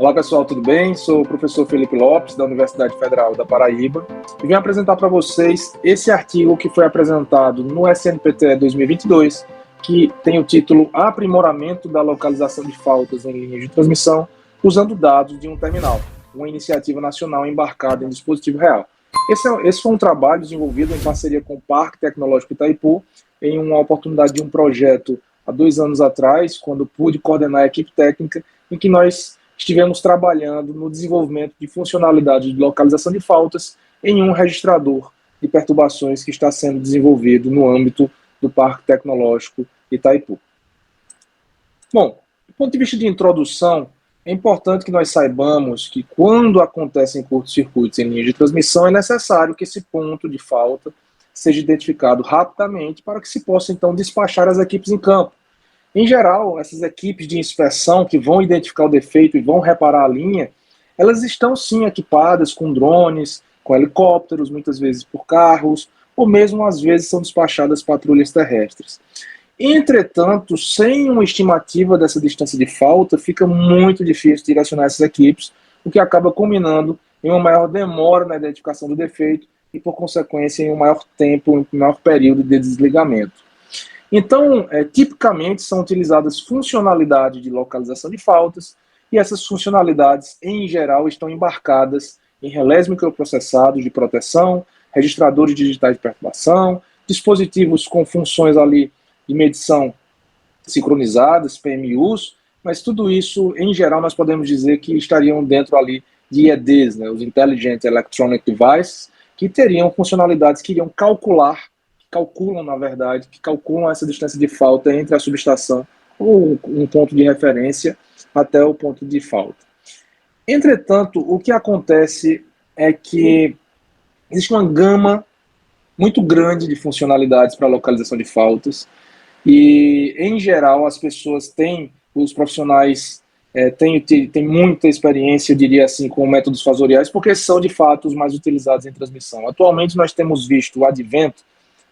Olá pessoal, tudo bem? Sou o professor Felipe Lopes, da Universidade Federal da Paraíba, e vim apresentar para vocês esse artigo que foi apresentado no SNPTE 2022, que tem o título Aprimoramento da localização de faltas em linhas de transmissão usando dados de um terminal, uma iniciativa nacional embarcada em dispositivo real. Esse foi um trabalho desenvolvido em parceria com o Parque Tecnológico Itaipu, em uma oportunidade de um projeto há 2 anos atrás, quando pude coordenar a equipe técnica, em que nós estivemos trabalhando no desenvolvimento de funcionalidades de localização de faltas em um registrador de perturbações que está sendo desenvolvido no âmbito do Parque Tecnológico Itaipu. Bom, do ponto de vista de introdução, é importante que nós saibamos que quando acontecem curtos-circuitos em linha de transmissão, é necessário que esse ponto de falta seja identificado rapidamente para que se possa, então, despachar as equipes em campo. Em geral, essas equipes de inspeção que vão identificar o defeito e vão reparar a linha, elas estão sim equipadas com drones, com helicópteros, muitas vezes por carros, ou mesmo às vezes são despachadas patrulhas terrestres. Entretanto, sem uma estimativa dessa distância de falta, fica muito difícil direcionar essas equipes, o que acaba culminando em uma maior demora na identificação do defeito e, por consequência, em um maior tempo, um maior período de desligamento. Então, tipicamente são utilizadas funcionalidades de localização de faltas, e essas funcionalidades, em geral, estão embarcadas em relés microprocessados de proteção, registradores digitais de perturbação, dispositivos com funções ali de medição sincronizadas, PMUs, mas tudo isso, em geral, nós podemos dizer que estariam dentro ali de IEDs, né, os Intelligent Electronic Devices, que teriam funcionalidades que iriam calculam essa distância de falta entre a subestação ou um ponto de referência até o ponto de falta. Entretanto, o que acontece é que existe uma gama muito grande de funcionalidades para a localização de faltas e, em geral, os profissionais têm muita experiência, eu diria assim, com métodos fasoriais, porque são, de fato, os mais utilizados em transmissão. Atualmente, nós temos visto o advento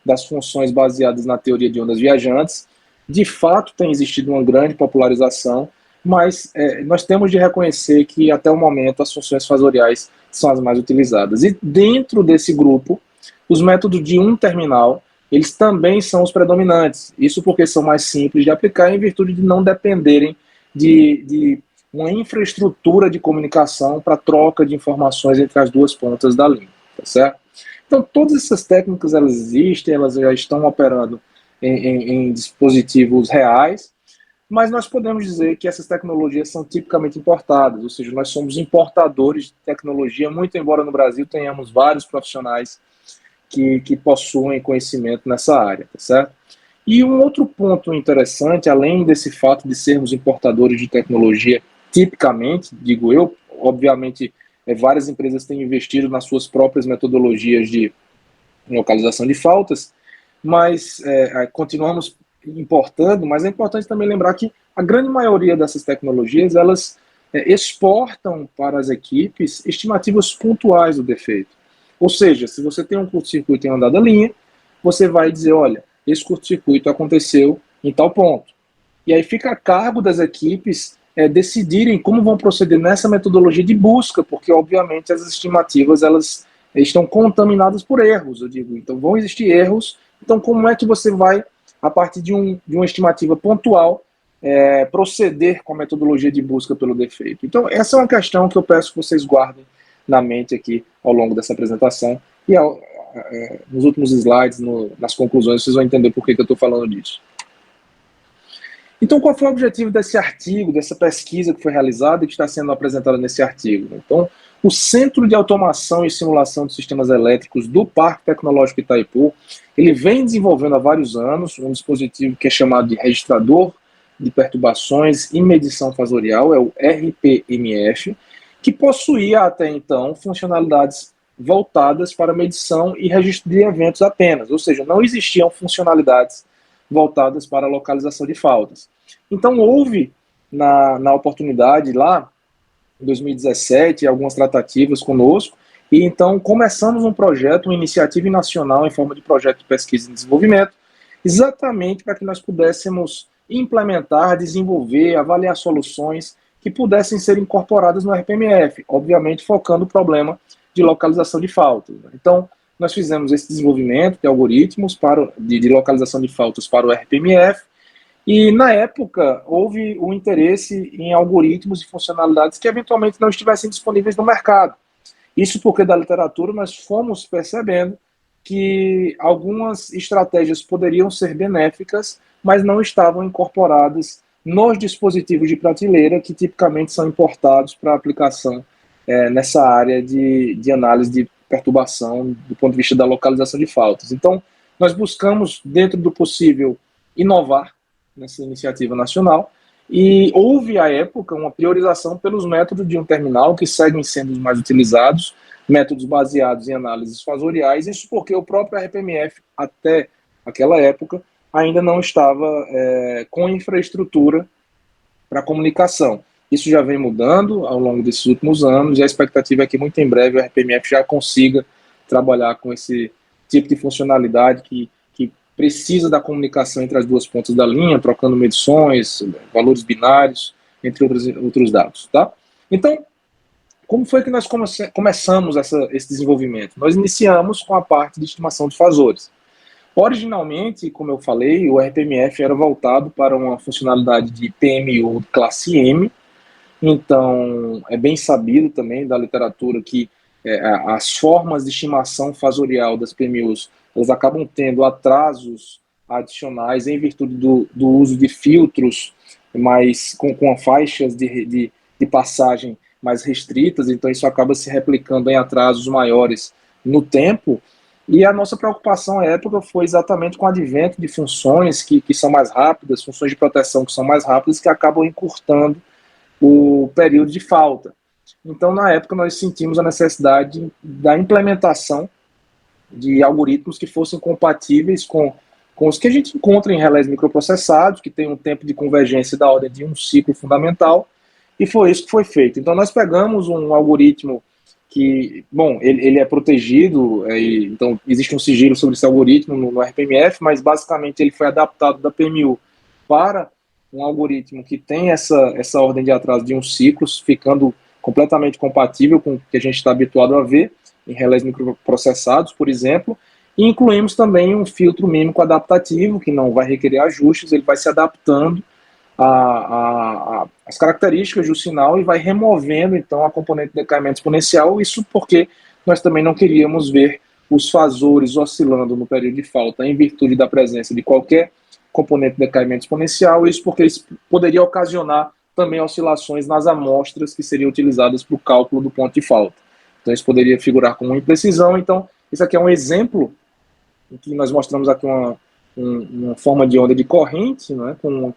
das funções baseadas na teoria de ondas viajantes. De fato, tem existido uma grande popularização, mas nós temos de reconhecer que, até o momento, as funções fasoriais são as mais utilizadas. E dentro desse grupo, os métodos de um terminal, eles também são os predominantes. Isso porque são mais simples de aplicar em virtude de não dependerem de uma infraestrutura de comunicação para troca de informações entre as duas pontas da linha, tá certo? Então, todas essas técnicas, elas existem, elas já estão operando em dispositivos reais, mas nós podemos dizer que essas tecnologias são tipicamente importadas, ou seja, nós somos importadores de tecnologia, muito embora no Brasil tenhamos vários profissionais que possuem conhecimento nessa área, tá certo? E um outro ponto interessante, além desse fato de sermos importadores de tecnologia, tipicamente, digo eu, obviamente, várias empresas têm investido nas suas próprias metodologias de localização de faltas, mas continuamos importando, mas é importante também lembrar que a grande maioria dessas tecnologias, elas exportam para as equipes estimativas pontuais do defeito. Ou seja, se você tem um curto-circuito em uma dada linha, você vai dizer, olha, esse curto-circuito aconteceu em tal ponto. E aí fica a cargo das equipes decidirem como vão proceder nessa metodologia de busca, porque, obviamente, as estimativas elas estão contaminadas por erros, eu digo. Então, vão existir erros. Então, como é que você vai, a partir de uma estimativa pontual, proceder com a metodologia de busca pelo defeito? Então, essa é uma questão que eu peço que vocês guardem na mente aqui ao longo dessa apresentação. E nos últimos slides, nas conclusões, vocês vão entender por que eu estou falando disso. Então, qual foi o objetivo desse artigo, dessa pesquisa que foi realizada e que está sendo apresentada nesse artigo? Então, o Centro de Automação e Simulação de Sistemas Elétricos do Parque Tecnológico Itaipu, ele vem desenvolvendo há vários anos um dispositivo que é chamado de Registrador de Perturbações e Medição Fasorial, é o RPMF, que possuía até então funcionalidades voltadas para medição e registro de eventos apenas, ou seja, não existiam funcionalidades voltadas para a localização de faltas. Então, houve, na oportunidade lá, em 2017, algumas tratativas conosco, e então começamos um projeto, uma iniciativa nacional em forma de projeto de pesquisa e desenvolvimento, exatamente para que nós pudéssemos implementar, desenvolver, avaliar soluções que pudessem ser incorporadas no RPMF, obviamente focando o problema de localização de faltas. Então, nós fizemos esse desenvolvimento de algoritmos de localização de faltas para o RPMF, e na época houve um interesse em algoritmos e funcionalidades que eventualmente não estivessem disponíveis no mercado. Isso porque da literatura nós fomos percebendo que algumas estratégias poderiam ser benéficas, mas não estavam incorporadas nos dispositivos de prateleira que tipicamente são importados para aplicação nessa área de análise de perturbação do ponto de vista da localização de faltas. Então, nós buscamos, dentro do possível, inovar nessa iniciativa nacional, e houve, à época, uma priorização pelos métodos de um terminal que seguem sendo os mais utilizados, métodos baseados em análises fasoriais, isso porque o próprio RPMF, até aquela época, ainda não estava com infraestrutura para comunicação. Isso já vem mudando ao longo desses últimos anos, e a expectativa é que muito em breve o RPMF já consiga trabalhar com esse tipo de funcionalidade que precisa da comunicação entre as duas pontas da linha, trocando medições, valores binários, entre outros dados. Tá? Então, como foi que nós começamos esse desenvolvimento? Nós iniciamos com a parte de estimação de fasores. Originalmente, como eu falei, o RPMF era voltado para uma funcionalidade de PMU classe M, então é bem sabido também da literatura que as formas de estimação fasorial das PMUs elas acabam tendo atrasos adicionais em virtude do uso de filtros mais com faixas de passagem mais restritas, então isso acaba se replicando em atrasos maiores no tempo. E a nossa preocupação à época foi exatamente com o advento de funções que são mais rápidas, funções de proteção que são mais rápidas, que acabam encurtando o período de falta. Então, na época, nós sentimos a necessidade da implementação de algoritmos que fossem compatíveis com os que a gente encontra em relés microprocessados, que tem um tempo de convergência da ordem de um ciclo fundamental, e foi isso que foi feito. Então, nós pegamos um algoritmo que, bom, ele é protegido, então existe um sigilo sobre esse algoritmo no RPMF, mas basicamente ele foi adaptado da PMU para um algoritmo que tem essa ordem de atraso de um ciclo, ficando completamente compatível com o que a gente está habituado a ver em relés microprocessados, por exemplo, e incluímos também um filtro mímico adaptativo, que não vai requerer ajustes, ele vai se adaptando às características do sinal e vai removendo, então, a componente de decaimento exponencial, isso porque nós também não queríamos ver os fasores oscilando no período de falta em virtude da presença de qualquer componente de decaimento exponencial, isso porque isso poderia ocasionar também oscilações nas amostras que seriam utilizadas para o cálculo do ponto de falta. Então isso poderia figurar como uma imprecisão. Então isso aqui é um exemplo em que nós mostramos aqui uma forma de onda de corrente, né, com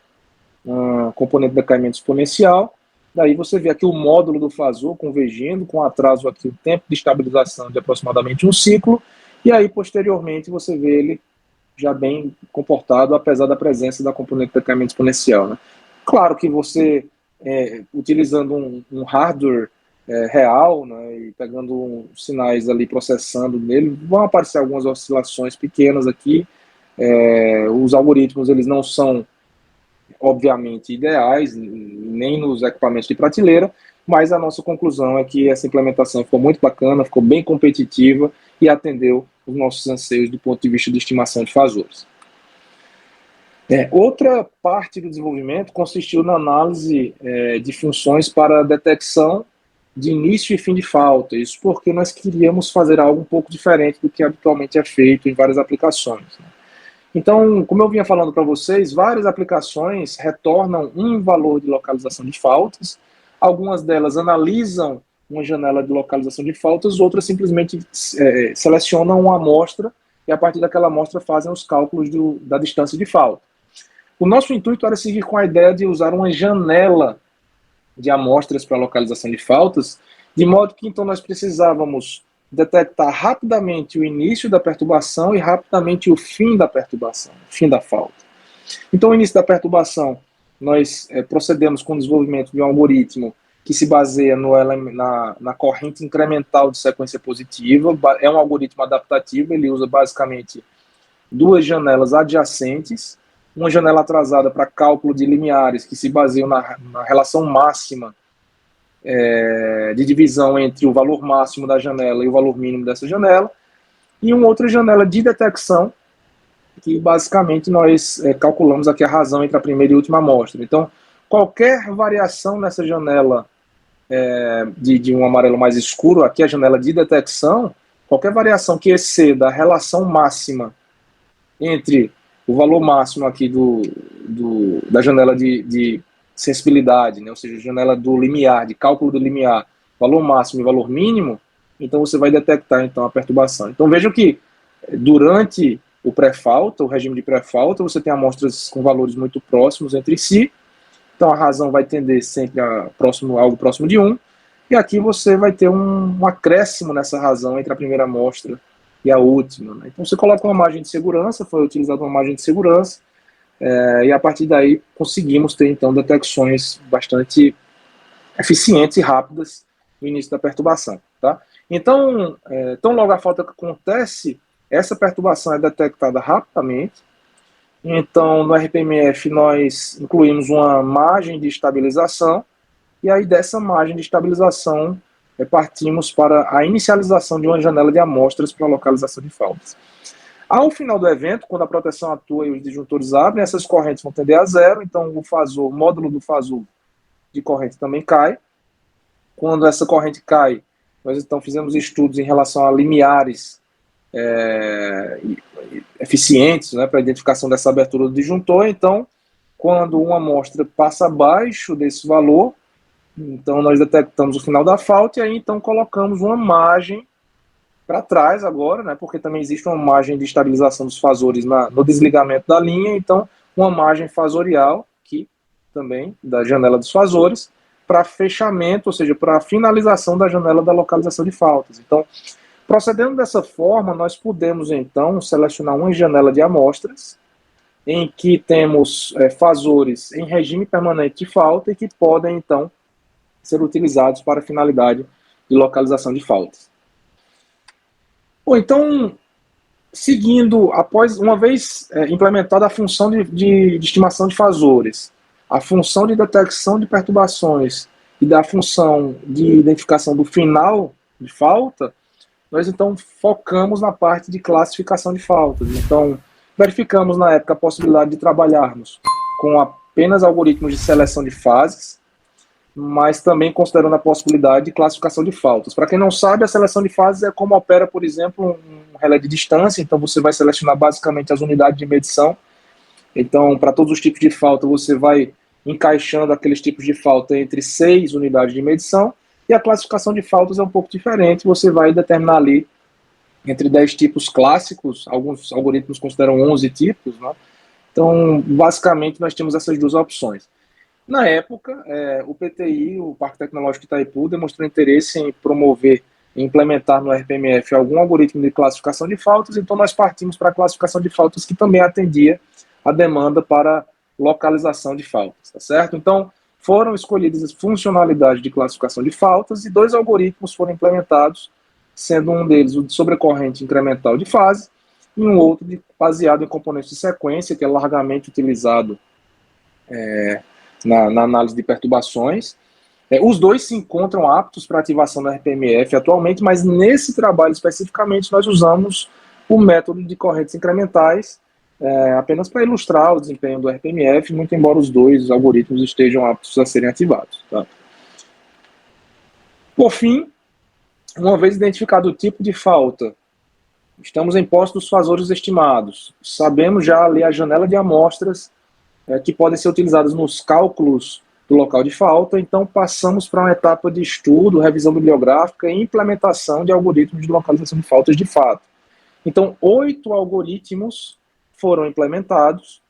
uma componente de decaimento exponencial. Daí você vê aqui o módulo do fasor convergindo, com atraso aqui o tempo de estabilização de aproximadamente um ciclo, e aí posteriormente você vê ele já bem comportado, apesar da presença da componente de decaimento exponencial. Né? Claro que você, utilizando um hardware real, né, e pegando sinais ali, processando nele, vão aparecer algumas oscilações pequenas aqui. Os algoritmos eles não são, obviamente, ideais, nem nos equipamentos de prateleira, mas a nossa conclusão é que essa implementação ficou muito bacana, ficou bem competitiva e atendeu os nossos anseios do ponto de vista de estimação de fasores. Outra parte do desenvolvimento consistiu na análise de funções para detecção de início e fim de falta, isso porque nós queríamos fazer algo um pouco diferente do que habitualmente é feito em várias aplicações. Né? Então, como eu vinha falando para vocês, várias aplicações retornam um valor de localização de faltas, algumas delas analisam uma janela de localização de faltas, outras simplesmente selecionam uma amostra e a partir daquela amostra fazem os cálculos da distância de falta. O nosso intuito era seguir com a ideia de usar uma janela de amostras para localização de faltas, de modo que então nós precisávamos detectar rapidamente o início da perturbação e rapidamente o fim da perturbação, o fim da falta. Então, o início da perturbação, nós procedemos com o desenvolvimento de um algoritmo que se baseia na corrente incremental de sequência positiva. É um algoritmo adaptativo, ele usa basicamente duas janelas adjacentes, uma janela atrasada para cálculo de limiares que se baseiam na relação máxima de divisão entre o valor máximo da janela e o valor mínimo dessa janela, e uma outra janela de detecção, que basicamente nós calculamos aqui a razão entre a primeira e a última amostra. Então, qualquer variação nessa janela de um amarelo mais escuro, aqui a janela de detecção, qualquer variação que exceda a relação máxima entre o valor máximo aqui da janela de sensibilidade, né, ou seja, janela do limiar, de cálculo do limiar, valor máximo e valor mínimo, então você vai detectar então a perturbação. Então vejam que durante o pré-falta, o regime de pré-falta, você tem amostras com valores muito próximos entre si, então a razão vai tender sempre a algo próximo de 1, e aqui você vai ter um acréscimo nessa razão entre a primeira amostra e a última. Né? Então você coloca uma margem de segurança, foi utilizada uma margem de segurança, e a partir daí conseguimos ter então detecções bastante eficientes e rápidas no início da perturbação. Tá? Então, tão logo a falta que acontece, essa perturbação é detectada rapidamente. Então, no RPMF, nós incluímos uma margem de estabilização, e aí dessa margem de estabilização partimos para a inicialização de uma janela de amostras para localização de faltas. Ao final do evento, quando a proteção atua e os disjuntores abrem, essas correntes vão tender a zero, então o módulo do fasor de corrente também cai. Quando essa corrente cai, nós então fizemos estudos em relação a limiares eficientes, né, para a identificação dessa abertura do disjuntor. Então, quando uma amostra passa abaixo desse valor, então nós detectamos o final da falta e aí então colocamos uma margem para trás agora, né, porque também existe uma margem de estabilização dos fasores no desligamento da linha, então uma margem fasorial, aqui também, da janela dos fasores, para fechamento, ou seja, para finalização da janela da localização de faltas. Então, procedendo dessa forma, nós podemos então selecionar uma janela de amostras em que temos fasores em regime permanente de falta e que podem então ser utilizados para finalidade de localização de faltas. Bom, então, seguindo, uma vez implementada a função de estimação de fasores, a função de detecção de perturbações e da função de identificação do final de falta, nós então focamos na parte de classificação de faltas. Então, verificamos na época a possibilidade de trabalharmos com apenas algoritmos de seleção de fases, mas também considerando a possibilidade de classificação de faltas. Para quem não sabe, a seleção de fases é como opera, por exemplo, um relé de distância, então você vai selecionar basicamente as unidades de medição. Então, para todos os tipos de falta, você vai encaixando aqueles tipos de falta entre 6 unidades de medição, e a classificação de faltas é um pouco diferente, você vai determinar ali entre 10 tipos clássicos, alguns algoritmos consideram 11 tipos, né? Então, basicamente, nós temos essas duas opções. Na época, o PTI, o Parque Tecnológico Itaipu, demonstrou interesse em promover e implementar no RPMF algum algoritmo de classificação de faltas, então nós partimos para a classificação de faltas que também atendia a demanda para localização de faltas, tá certo? Então, foram escolhidas as funcionalidades de classificação de faltas e 2 algoritmos foram implementados, sendo um deles o de sobrecorrente incremental de fase e um outro baseado em componentes de sequência, que é largamente utilizado na análise de perturbações. Os dois se encontram aptos para ativação da RPMF atualmente, mas nesse trabalho especificamente nós usamos o método de correntes incrementais apenas para ilustrar o desempenho do RPMF, muito embora os dois algoritmos estejam aptos a serem ativados. Tá? Por fim, uma vez identificado o tipo de falta, estamos em posse dos fasores estimados, sabemos já ali a janela de amostras que podem ser utilizadas nos cálculos do local de falta, então passamos para uma etapa de estudo, revisão bibliográfica e implementação de algoritmos de localização de faltas de fato. Então, 8 algoritmos foram implementados.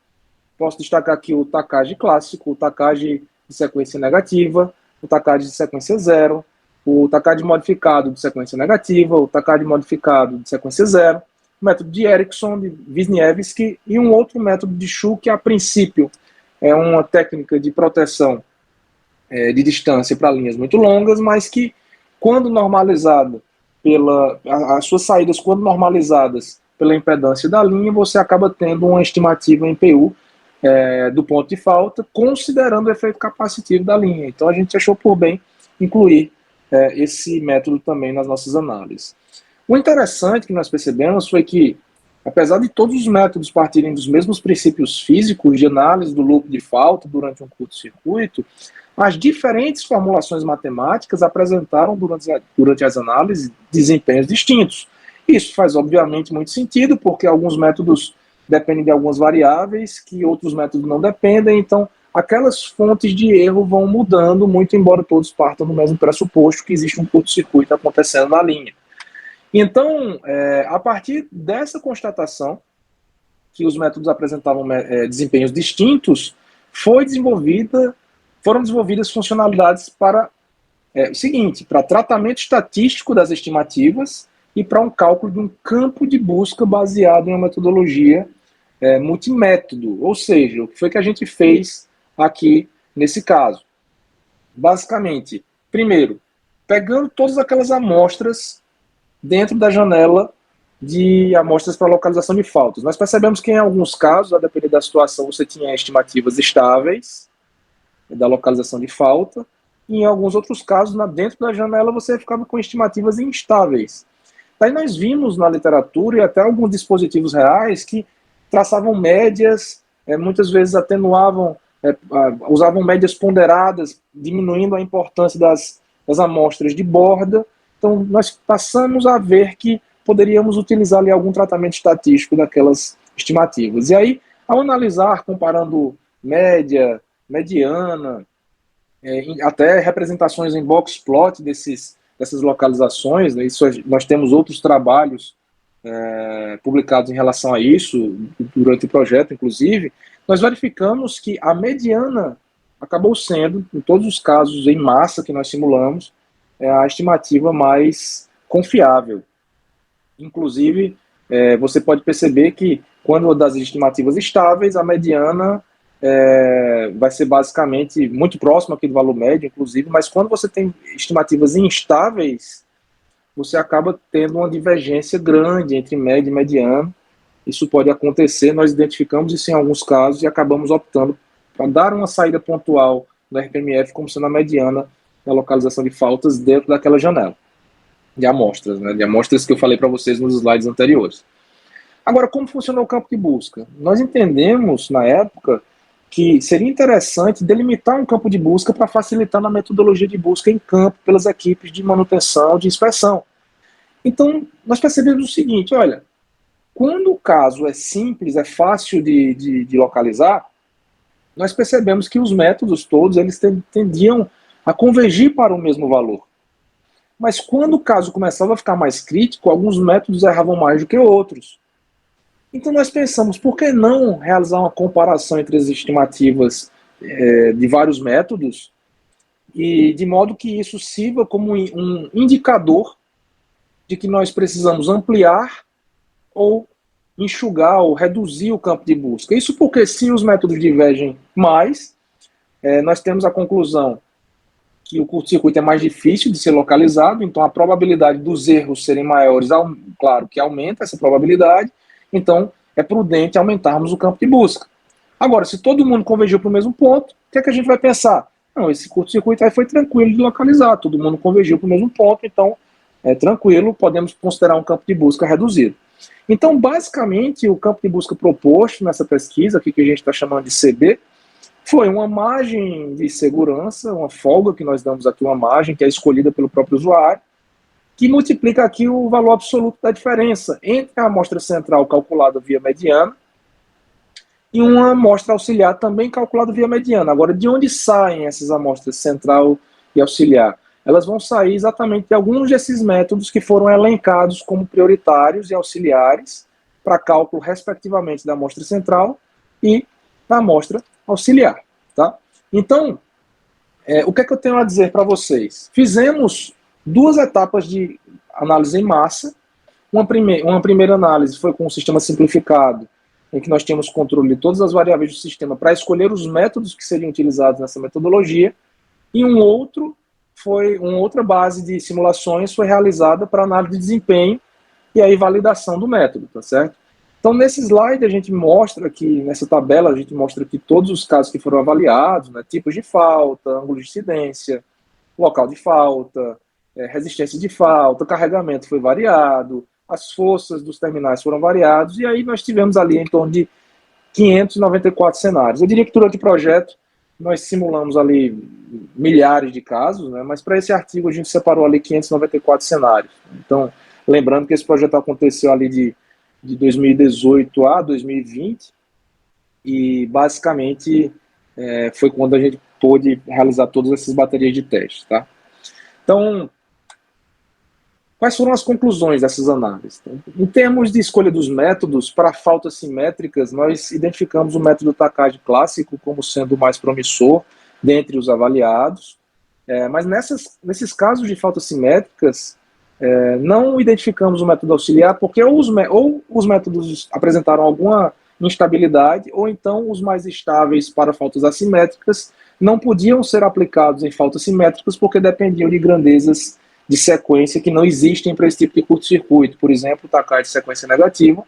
Posso destacar aqui o TACAGE clássico, o TACAGE de sequência negativa, o TACAGE de sequência zero, o TACAGE modificado de sequência negativa, o TACAGE modificado de sequência zero, o método de Erickson, de Wisniewski e um outro método de Shu, que a princípio é uma técnica de proteção de distância para linhas muito longas, mas que, quando normalizada as suas saídas, quando normalizadas pela impedância da linha, você acaba tendo uma estimativa em PU do ponto de falta, considerando o efeito capacitivo da linha. Então a gente achou por bem incluir esse método também nas nossas análises. O interessante que nós percebemos foi que, apesar de todos os métodos partirem dos mesmos princípios físicos de análise do loop de falta durante um curto-circuito, as diferentes formulações matemáticas apresentaram durante as análises desempenhos distintos. Isso faz, obviamente, muito sentido, porque alguns métodos dependem de algumas variáveis que outros métodos não dependem, então aquelas fontes de erro vão mudando, muito embora todos partam do mesmo pressuposto que existe um curto-circuito acontecendo na linha. Então, a partir dessa constatação, que os métodos apresentavam desempenhos distintos, foram desenvolvidas funcionalidades para o seguinte, para tratamento estatístico das estimativas e para um cálculo de um campo de busca baseado em uma metodologia multimétodo, ou seja, o que foi que a gente fez aqui nesse caso. Basicamente, primeiro, pegando todas aquelas amostras dentro da janela de amostras para localização de faltas. Nós percebemos que em alguns casos, a depender da situação, você tinha estimativas estáveis da localização de falta, e em alguns outros casos, dentro da janela, você ficava com estimativas instáveis. Daí nós vimos na literatura e até alguns dispositivos reais que traçavam médias, muitas vezes atenuavam, usavam médias ponderadas, diminuindo a importância das amostras de borda. Então, nós passamos a ver que poderíamos utilizar ali algum tratamento estatístico daquelas estimativas. E aí, ao analisar, comparando média, mediana, até representações em box plot dessas localizações, né, nós temos outros trabalhos publicados em relação a isso, durante o projeto, inclusive, nós verificamos que a mediana acabou sendo, em todos os casos em massa que nós simulamos, a estimativa mais confiável. Inclusive, você pode perceber que, quando das estimativas estáveis, a mediana vai ser basicamente muito próxima aqui do valor médio, inclusive, mas quando você tem estimativas instáveis, você acaba tendo uma divergência grande entre média e mediana. Isso pode acontecer, nós identificamos isso em alguns casos e acabamos optando para dar uma saída pontual do RPMF como sendo a mediana da localização de faltas dentro daquela janela de amostras, né, de amostras que eu falei para vocês nos slides anteriores. Agora, como funciona o campo de busca? Nós entendemos, na época, que seria interessante delimitar um campo de busca para facilitar na metodologia de busca em campo pelas equipes de manutenção, de inspeção. Então, nós percebemos o seguinte, olha, quando o caso é simples, é fácil de localizar, nós percebemos que os métodos todos eles tendiam a convergir para o mesmo valor. Mas quando o caso começava a ficar mais crítico, alguns métodos erravam mais do que outros. Então nós pensamos, por que não realizar uma comparação entre as estimativas de vários métodos, e de modo que isso sirva como um indicador de que nós precisamos ampliar ou enxugar ou reduzir o campo de busca. Isso porque se os métodos divergem mais, nós temos a conclusão que o curto-circuito é mais difícil de ser localizado, então a probabilidade dos erros serem maiores, claro que aumenta essa probabilidade, então é prudente aumentarmos o campo de busca. Agora, se todo mundo convergiu para o mesmo ponto, o que é que a gente vai pensar? Não, esse curto-circuito aí foi tranquilo de localizar, todo mundo convergiu para o mesmo ponto, então é tranquilo, podemos considerar um campo de busca reduzido. Então, basicamente, o campo de busca proposto nessa pesquisa, aqui que a gente está chamando de CB, foi uma margem de segurança, uma folga que nós damos aqui, uma margem que é escolhida pelo próprio usuário, que multiplica aqui o valor absoluto da diferença entre a amostra central calculada via mediana e uma amostra auxiliar também calculada via mediana. Agora, de onde saem essas amostras central e auxiliar? Elas vão sair exatamente de alguns desses métodos que foram elencados como prioritários e auxiliares para cálculo, respectivamente, da amostra central e da amostra auxiliar. Tá? Então, o que é que eu tenho a dizer para vocês? Fizemos duas etapas de análise em massa. Uma primeira análise foi com um sistema simplificado, em que nós tínhamos controle de todas as variáveis do sistema para escolher os métodos que seriam utilizados nessa metodologia, e uma outra base de simulações foi realizada para análise de desempenho e aí validação do método, tá certo? Então, nesse slide, a gente mostra que, nessa tabela, a gente mostra que todos os casos que foram avaliados, né, tipos de falta, ângulo de incidência, local de falta, resistência de falta, carregamento foi variado, as forças dos terminais foram variados, e aí nós tivemos ali em torno de 594 cenários. Eu diria que durante o projeto nós simulamos ali milhares de casos, né, mas para esse artigo a gente separou ali 594 cenários. Então, lembrando que esse projeto aconteceu ali de 2018 a 2020, e basicamente foi quando a gente pôde realizar todas essas baterias de teste, tá? Então, quais foram as conclusões dessas análises? Então, em termos de escolha dos métodos, para faltas simétricas, nós identificamos o método Takagi clássico como sendo o mais promissor dentre os avaliados, mas nesses casos de faltas simétricas, não identificamos o método auxiliar porque ou os métodos apresentaram alguma instabilidade, ou então os mais estáveis para faltas assimétricas não podiam ser aplicados em faltas simétricas porque dependiam de grandezas de sequência que não existem para esse tipo de curto-circuito. Por exemplo, o Takagi de sequência negativa,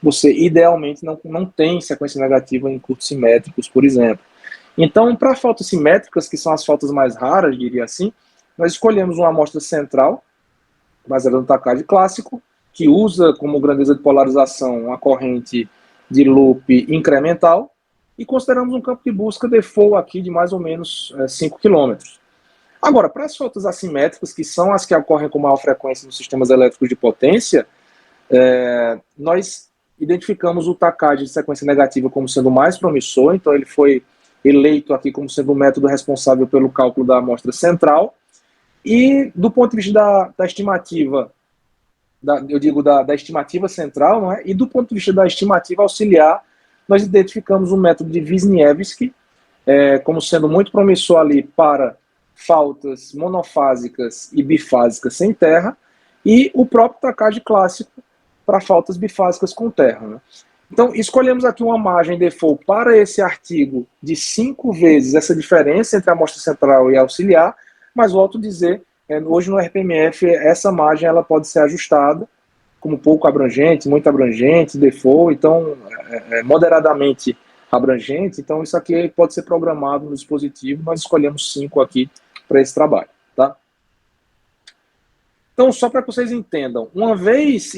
você idealmente não tem sequência negativa em curtos simétricos, por exemplo. Então, para faltas simétricas, que são as faltas mais raras, diria assim, nós escolhemos uma amostra central, baseada no Takagi clássico, que usa como grandeza de polarização uma corrente de loop incremental, e consideramos um campo de busca default aqui de mais ou menos 5 km. Agora, para as faltas assimétricas, que são as que ocorrem com maior frequência nos sistemas elétricos de potência, nós identificamos o Takagi de sequência negativa como sendo o mais promissor, então ele foi eleito aqui como sendo o método responsável pelo cálculo da amostra central. E do ponto de vista da estimativa, eu digo da estimativa central, não é? E do ponto de vista da estimativa auxiliar, nós identificamos o método de Wisniewski como sendo muito promissor ali para faltas monofásicas e bifásicas sem terra, e o próprio Takagi clássico para faltas bifásicas com terra, né? Então, escolhemos aqui uma margem default para esse artigo de 5 vezes essa diferença entre a amostra central e a auxiliar, mas volto a dizer, hoje no RPMF essa margem ela pode ser ajustada como pouco abrangente, muito abrangente, default, então moderadamente abrangente, então isso aqui pode ser programado no dispositivo, nós escolhemos 5 aqui para esse trabalho, tá? Então, só para que vocês entendam, uma vez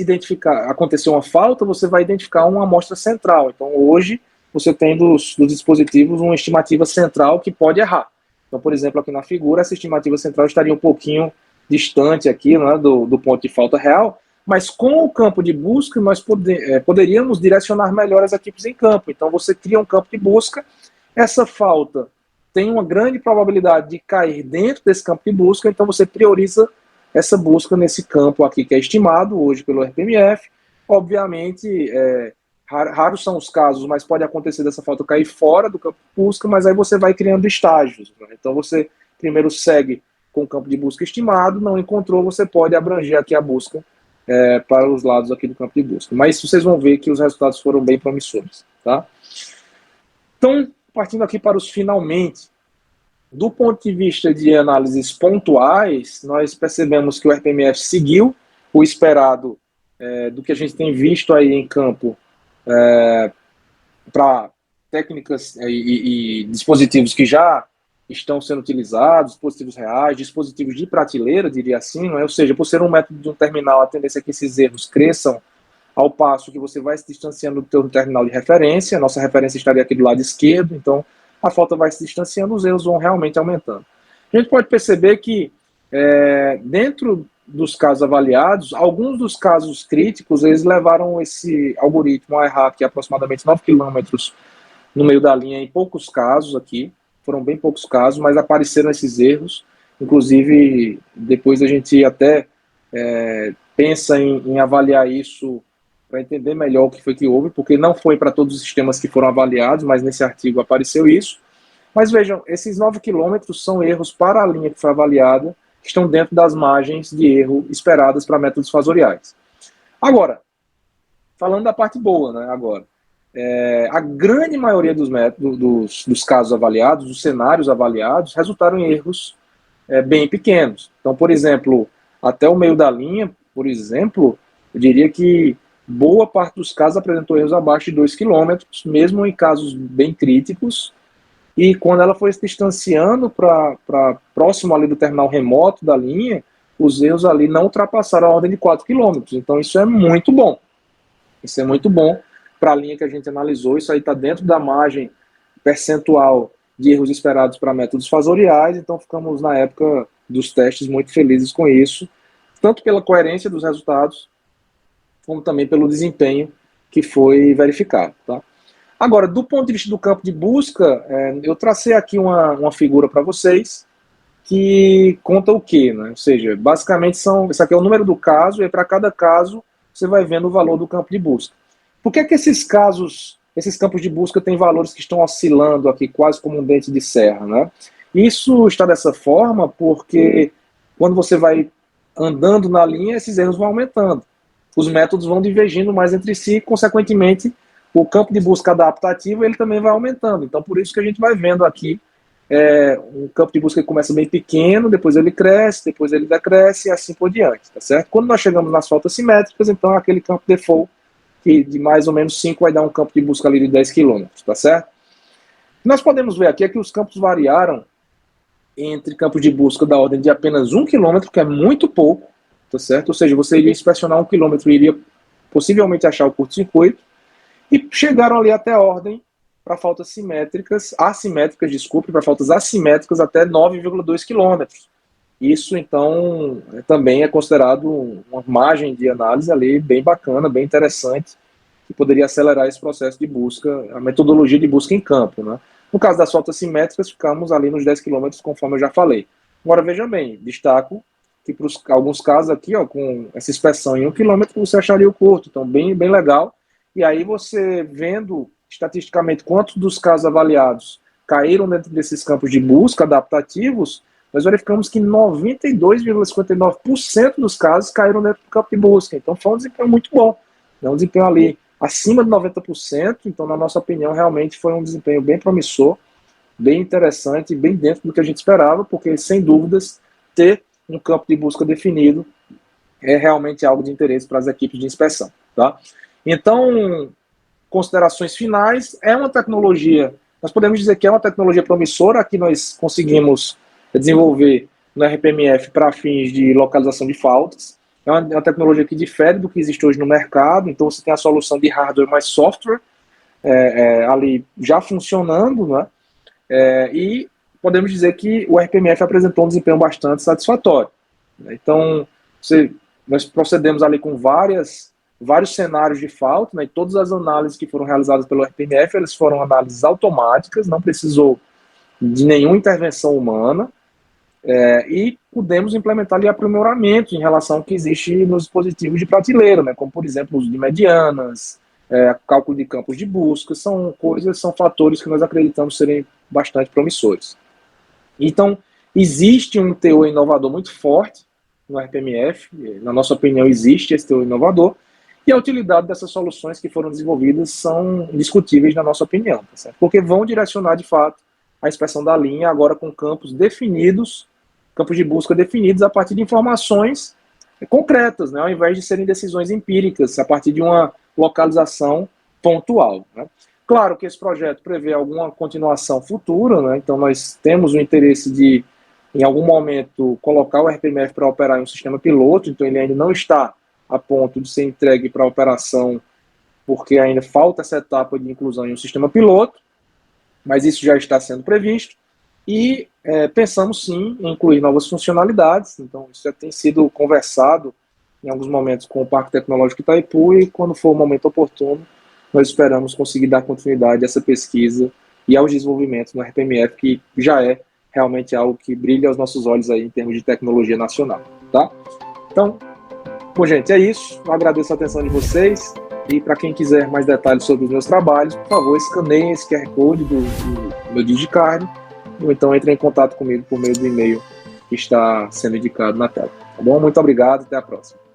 acontecer uma falta, você vai identificar uma amostra central. Então, hoje, você tem dos dispositivos uma estimativa central que pode errar. Então, por exemplo, aqui na figura, essa estimativa central estaria um pouquinho distante aqui, né, do ponto de falta real, mas com o campo de busca, nós poderíamos direcionar melhor as equipes em campo. Então, você cria um campo de busca, essa falta tem uma grande probabilidade de cair dentro desse campo de busca, então você prioriza essa busca nesse campo aqui que é estimado hoje pelo RPMF. Obviamente, raros são os casos, mas pode acontecer dessa falta cair fora do campo de busca, mas aí você vai criando estágios, né? Então você primeiro segue com o campo de busca estimado, não encontrou, você pode abranger aqui a busca para os lados aqui do campo de busca. Mas vocês vão ver que os resultados foram bem promissores, tá? Então, partindo aqui para os finalmente, do ponto de vista de análises pontuais, nós percebemos que o RPMF seguiu o esperado do que a gente tem visto aí em campo para técnicas e dispositivos que já estão sendo utilizados, dispositivos reais, dispositivos de prateleira, diria assim, não é? Ou seja, por ser um método de um terminal, a tendência é que esses erros cresçam ao passo que você vai se distanciando do teu terminal de referência. Nossa referência estaria aqui do lado esquerdo, então a falta vai se distanciando, os erros vão realmente aumentando. A gente pode perceber que dentro dos casos avaliados, alguns dos casos críticos, eles levaram esse algoritmo a errar aqui aproximadamente 9 km no meio da linha em poucos casos aqui, foram bem poucos casos, mas apareceram esses erros, inclusive depois a gente até pensa em avaliar isso para entender melhor o que foi que houve, porque não foi para todos os sistemas que foram avaliados, mas nesse artigo apareceu isso. Mas vejam, esses 9 km são erros para a linha que foi avaliada, que estão dentro das margens de erro esperadas para métodos fasoriais. Agora, falando da parte boa, né, agora, a grande maioria dos métodos, dos casos avaliados, dos cenários avaliados, resultaram em erros bem pequenos. Então, por exemplo, até o meio da linha, por exemplo, eu diria que boa parte dos casos apresentou erros abaixo de 2 km, mesmo em casos bem críticos. E quando ela foi se distanciando para próximo ali do terminal remoto da linha, os erros ali não ultrapassaram a ordem de 4 km. Então isso é muito bom. Isso é muito bom para a linha que a gente analisou. Isso aí está dentro da margem percentual de erros esperados para métodos fasoriais. Então ficamos, na época dos testes, muito felizes com isso, tanto pela coerência dos resultados, como também pelo desempenho que foi verificado. Tá? Agora, do ponto de vista do campo de busca, eu tracei aqui uma figura para vocês que conta o quê? Né? Ou seja, basicamente isso aqui é o número do caso, e para cada caso você vai vendo o valor do campo de busca. Por que esses campos de busca têm valores que estão oscilando aqui, quase como um dente de serra? Né? Isso está dessa forma porque quando você vai andando na linha, esses erros vão aumentando. Os métodos vão divergindo mais entre si, e, consequentemente, o campo de busca adaptativo ele também vai aumentando. Então, por isso que a gente vai vendo aqui um campo de busca que começa bem pequeno, depois ele cresce, depois ele decresce e assim por diante, tá certo? Quando nós chegamos nas faltas simétricas, então aquele campo default, que de mais ou menos 5 vai dar um campo de busca ali de 10 km, tá certo? Nós podemos ver aqui é que os campos variaram entre campos de busca da ordem de apenas 1 km, que é muito pouco, tá certo? Ou seja, você iria inspecionar 1 km e iria possivelmente achar o curto-circuito, e chegaram ali até a ordem para faltas assimétricas, para faltas assimétricas até 9,2 km. Isso, então, também é considerado uma margem de análise ali bem bacana, bem interessante, que poderia acelerar esse processo de busca, a metodologia de busca em campo. Né? No caso das faltas simétricas, ficamos ali nos 10 km, conforme eu já falei. Agora, veja bem, destaco que para alguns casos aqui, ó, com essa inspeção em 1 km, você acharia o curto, então bem legal. E aí você vendo estatisticamente quantos dos casos avaliados caíram dentro desses campos de busca adaptativos, nós verificamos que 92,59% dos casos caíram dentro do campo de busca. Então foi um desempenho muito bom. É um desempenho ali acima de 90%, então na nossa opinião realmente foi um desempenho bem promissor, bem interessante, bem dentro do que a gente esperava, porque sem dúvidas ter um campo de busca definido é realmente algo de interesse para as equipes de inspeção. Tá? Então, considerações finais, é uma tecnologia, nós podemos dizer que é uma tecnologia promissora, que nós conseguimos desenvolver no RPMF para fins de localização de faltas. É uma tecnologia que difere do que existe hoje no mercado, então você tem a solução de hardware mais software ali já funcionando, né? E podemos dizer que o RPMF apresentou um desempenho bastante satisfatório. Então, nós procedemos ali com vários cenários de falta, né, e todas as análises que foram realizadas pelo RPMF, elas foram análises automáticas, não precisou de nenhuma intervenção humana, e pudemos implementar ali aprimoramentos em relação ao que existe nos dispositivos de prateleira, né, como, por exemplo, o uso de medianas, cálculo de campos de busca, são fatores que nós acreditamos serem bastante promissores. Então, existe um teor inovador muito forte no RPMF, na nossa opinião existe esse teor inovador, e a utilidade dessas soluções que foram desenvolvidas são indiscutíveis na nossa opinião, tá certo? Porque vão direcionar de fato a inspeção da linha agora com campos definidos, campos de busca definidos a partir de informações concretas, né, ao invés de serem decisões empíricas, a partir de uma localização pontual. Né? Claro que esse projeto prevê alguma continuação futura, né, então nós temos o interesse de, em algum momento, colocar o RPMF para operar em um sistema piloto, então ele ainda não está a ponto de ser entregue para operação, porque ainda falta essa etapa de inclusão em um sistema piloto, mas isso já está sendo previsto, e pensamos sim em incluir novas funcionalidades, então isso já tem sido conversado em alguns momentos com o Parque Tecnológico Itaipu, e quando for o momento oportuno, nós esperamos conseguir dar continuidade a essa pesquisa e aos desenvolvimentos no RPMF, que já é realmente algo que brilha aos nossos olhos aí em termos de tecnologia nacional. Tá? Então, bom, gente, é isso. Eu agradeço a atenção de vocês. E para quem quiser mais detalhes sobre os meus trabalhos, por favor, escaneiem esse QR Code do meu DigiCard, ou então entre em contato comigo por meio do e-mail que está sendo indicado na tela. Tá bom? Muito obrigado, até a próxima.